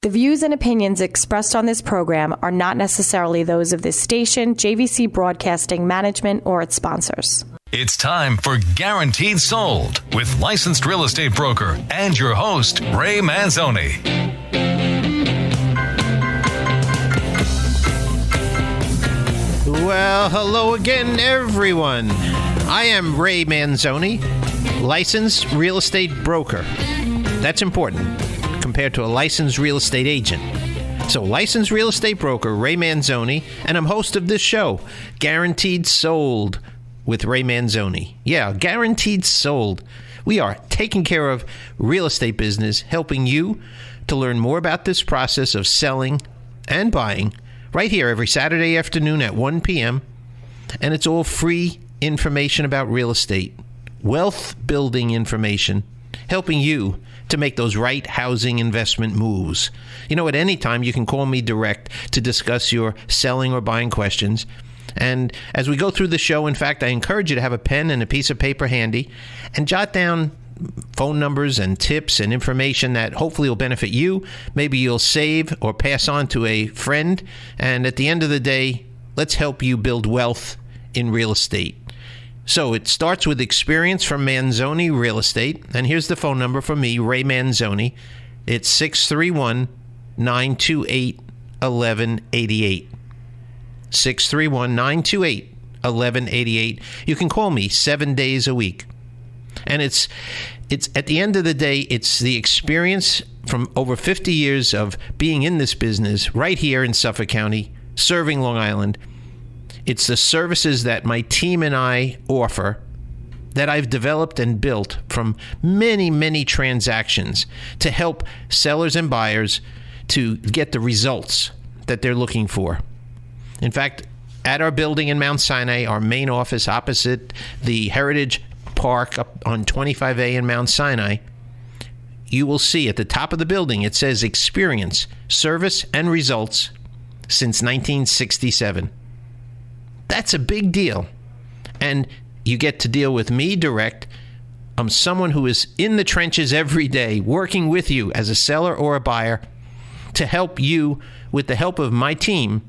The views and opinions expressed on this program are not necessarily those of this station, JVC Broadcasting Management, or its sponsors. It's time for Guaranteed Sold with licensed real estate broker and your host, Ray Manzoni. Well, hello again, everyone. I am Ray Manzoni, licensed real estate broker. That's important compared to a licensed real estate agent. So, licensed real estate broker Ray Manzoni, and I'm host of this show, Guaranteed Sold with Ray Manzoni. Yeah, Guaranteed Sold. We are taking care of real estate business, helping you to learn more about this process of selling and buying right here every Saturday afternoon at 1 p.m. And it's all free information about real estate, wealth building information, helping you to make those right housing investment moves. You know, at any time, you can call me direct to discuss your selling or buying questions. And as we go through the show, in fact, I encourage you to have a pen and a piece of paper handy and jot down phone numbers and tips and information that hopefully will benefit you. Maybe you'll save or pass on to a friend. And at the end of the day, let's help you build wealth in real estate. So it starts with experience from Manzoni Real Estate. And here's the phone number for me, Ray Manzoni. It's 631-928-1188. 631-928-1188. You can call me 7 days a week. And it's at the end of the day, it's the experience from over 50 years of being in this business right here in Suffolk County, serving Long Island. It's the services that my team and I offer that I've developed and built from many, many transactions to help sellers and buyers to get the results that they're looking for. In fact, at our building in Mount Sinai, our main office opposite the Heritage Park up on 25A in Mount Sinai, you will see at the top of the building, it says experience, service, and results since 1967. That's a big deal. And you get to deal with me direct. I'm someone who is in the trenches every day, working with you as a seller or a buyer to help you with the help of my team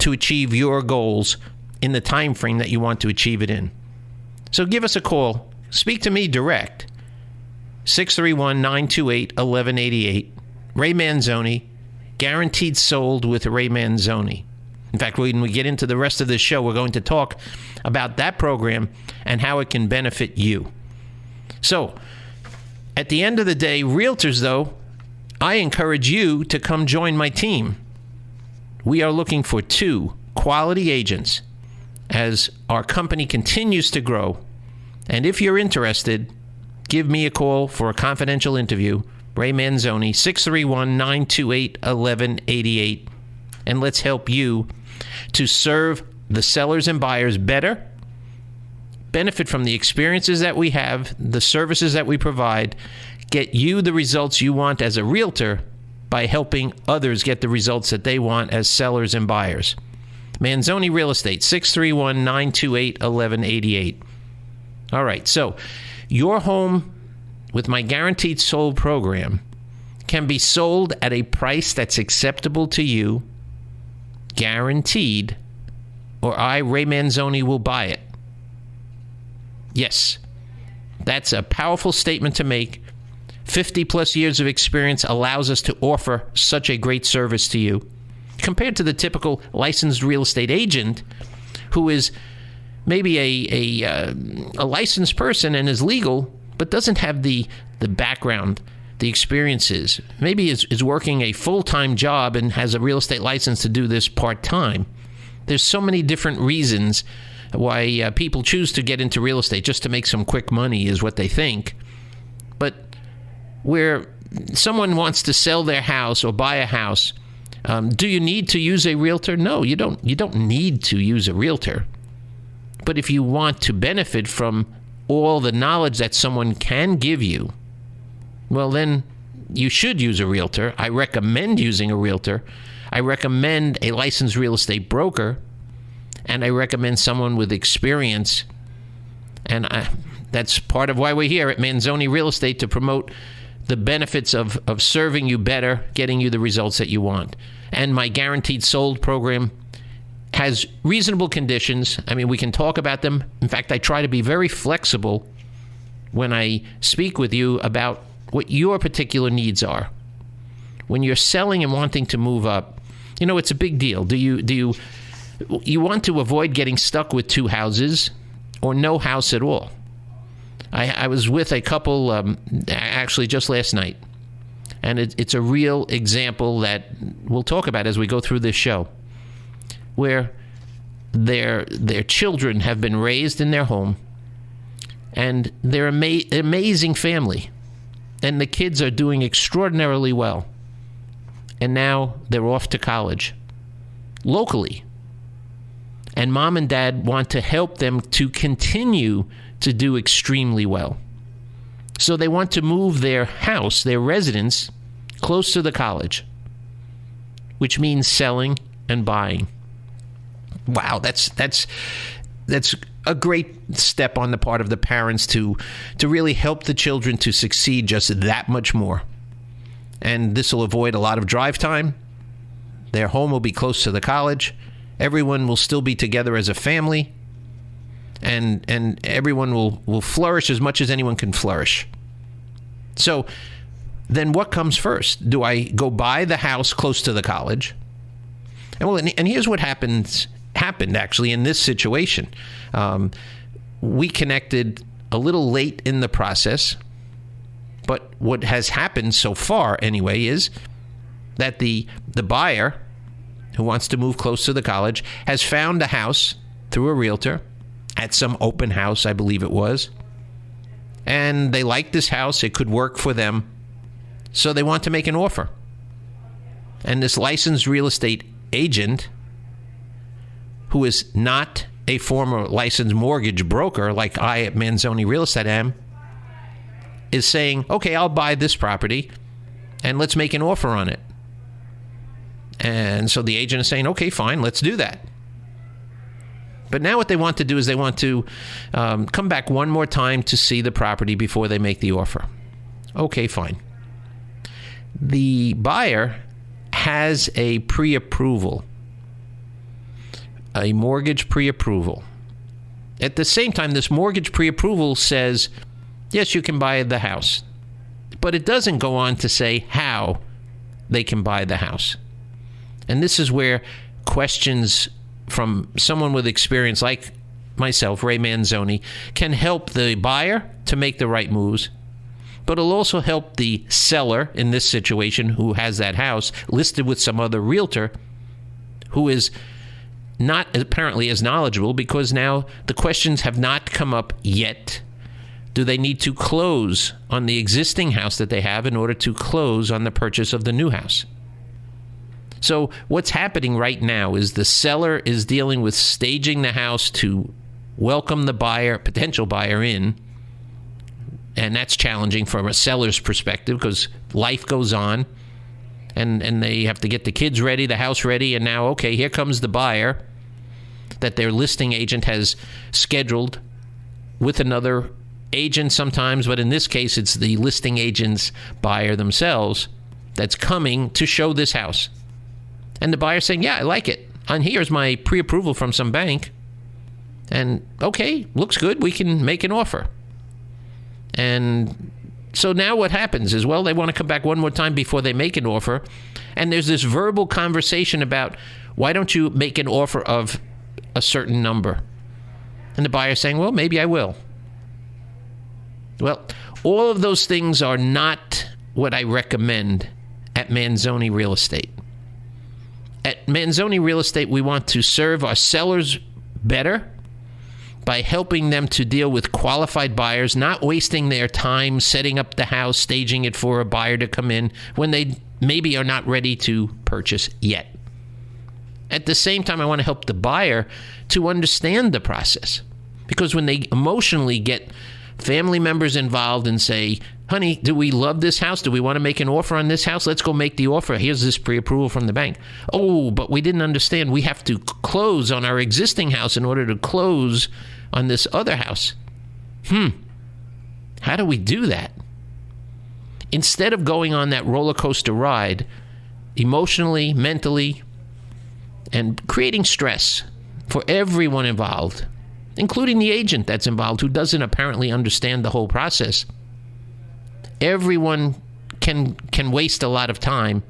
to achieve your goals in the time frame that you want to achieve it in. So give us a call. Speak to me direct. 631-928-1188. Ray Manzoni. Guaranteed Sold with Ray Manzoni. In fact, when we get into the rest of this show, we're going to talk about that program and how it can benefit you. So, at the end of the day, realtors, though, I encourage you to come join my team. We are looking for 2 quality agents as our company continues to grow. And if you're interested, give me a call for a confidential interview. Ray Manzoni, 631-928-1188. And let's help you to serve the sellers and buyers better, benefit from the experiences that we have, the services that we provide, get you the results you want as a realtor by helping others get the results that they want as sellers and buyers. Manzoni Real Estate, 631-928-1188. All right, so your home with my Guaranteed Sold program can be sold at a price that's acceptable to you, guaranteed, or I, Ray Manzoni, will buy it. Yes, that's a powerful statement to make. 50 plus years of experience allows us to offer such a great service to you, compared to the typical licensed real estate agent who is maybe a licensed person and is legal, but doesn't have the background, the experiences. Maybe is working a full-time job and has a real estate license to do this part-time. There's so many different reasons why people choose to get into real estate, just to make some quick money is what they think. But where someone wants to sell their house or buy a house, do you need to use a realtor? No, you don't. You don't need to use a realtor. But if you want to benefit from all the knowledge that someone can give you, well, then you should use a realtor. I recommend using a realtor. I recommend a licensed real estate broker, and I recommend someone with experience. And that's part of why we're here at Manzoni Real Estate, to promote the benefits of serving you better, getting you the results that you want. And my Guaranteed Sold program has reasonable conditions. I mean, we can talk about them. In fact, I try to be very flexible when I speak with you about what your particular needs are. When you're selling and wanting to move up, it's a big deal. Do you want to avoid getting stuck with two houses or no house at all? I was with a couple actually just last night, and it's a real example that we'll talk about as we go through this show, where their children have been raised in their home, and they're amazing family, and the kids are doing extraordinarily well, and now they're off to college locally, and mom and dad want to help them to continue to do extremely well. So they want to move their house, their residence, close to the college, which means selling and buying. Wow, that's a great step on the part of the parents to really help the children to succeed just that much more. And this will avoid a lot of drive time. Their home will be close to the college. Everyone will still be together as a family. And everyone will flourish as much as anyone can flourish. So then what comes first? Do I go buy the house close to the college? And here's what happened actually in this situation. We connected a little late in the process, but what has happened so far anyway is that the buyer who wants to move close to the college has found a house through a realtor at some open house, I believe it was. And they like this house. It could work for them. So they want to make an offer. And this licensed real estate agent, who is not a former licensed mortgage broker like I at Manzoni Real Estate am, is saying, okay, I'll buy this property and let's make an offer on it. And so the agent is saying, okay, fine, let's do that. But now what they want to do is they want to come back one more time to see the property before they make the offer. Okay, fine. The buyer has a pre-approval, a mortgage pre-approval. At the same time, this mortgage pre-approval says, yes, you can buy the house. But it doesn't go on to say how they can buy the house. And this is where questions from someone with experience like myself, Ray Manzoni, can help the buyer to make the right moves, but it'll also help the seller in this situation who has that house listed with some other realtor who is not apparently as knowledgeable, because now the questions have not come up yet. Do they need to close on the existing house that they have in order to close on the purchase of the new house? So what's happening right now is the seller is dealing with staging the house to welcome the buyer, potential buyer in. And that's challenging from a seller's perspective because life goes on and they have to get the kids ready, the house ready. And now, okay, here comes the buyer that their listing agent has scheduled with another agent sometimes. But in this case, it's the listing agent's buyer themselves that's coming to show this house. And the buyer's saying, yeah, I like it. And here's my pre-approval from some bank. And okay, looks good. We can make an offer. And so now what happens is, well, they want to come back one more time before they make an offer. And there's this verbal conversation about, why don't you make an offer of a certain number? And the buyer's saying, well, maybe I will. Well, all of those things are not what I recommend at Manzoni Real Estate. At Manzoni Real Estate, we want to serve our sellers better by helping them to deal with qualified buyers, not wasting their time setting up the house, staging it for a buyer to come in when they maybe are not ready to purchase yet. At the same time, I want to help the buyer to understand the process, because when they emotionally get family members involved and say, honey, do we love this house? Do we want to make an offer on this house? Let's go make the offer. Here's this pre-approval from the bank. Oh, but we didn't understand. We have to close on our existing house in order to close on this other house. How do we do that? instead of going on that roller coaster ride emotionally, mentally, and creating stress for everyone involved, including the agent that's involved who doesn't apparently understand the whole process, everyone can waste a lot of time,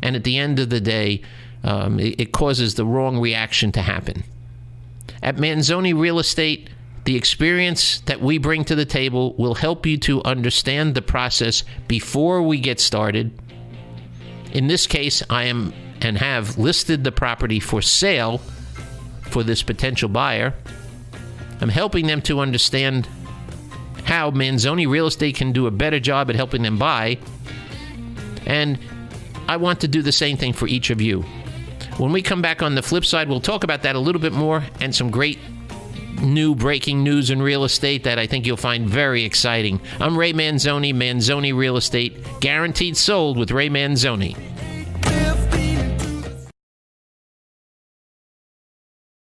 and at the end of the day, it causes the wrong reaction to happen. At Manzoni Real Estate, the experience that we bring to the table will help you to understand the process before we get started. In this case, I am and have listed the property for sale for this potential buyer. I'm helping them to understand how Manzoni Real Estate can do a better job at helping them buy. And I want to do the same thing for each of you. When we come back on the flip side, we'll talk about that a little bit more and some great new breaking news in real estate that I think you'll find very exciting. I'm Ray Manzoni, Manzoni Real Estate, guaranteed sold with Ray Manzoni.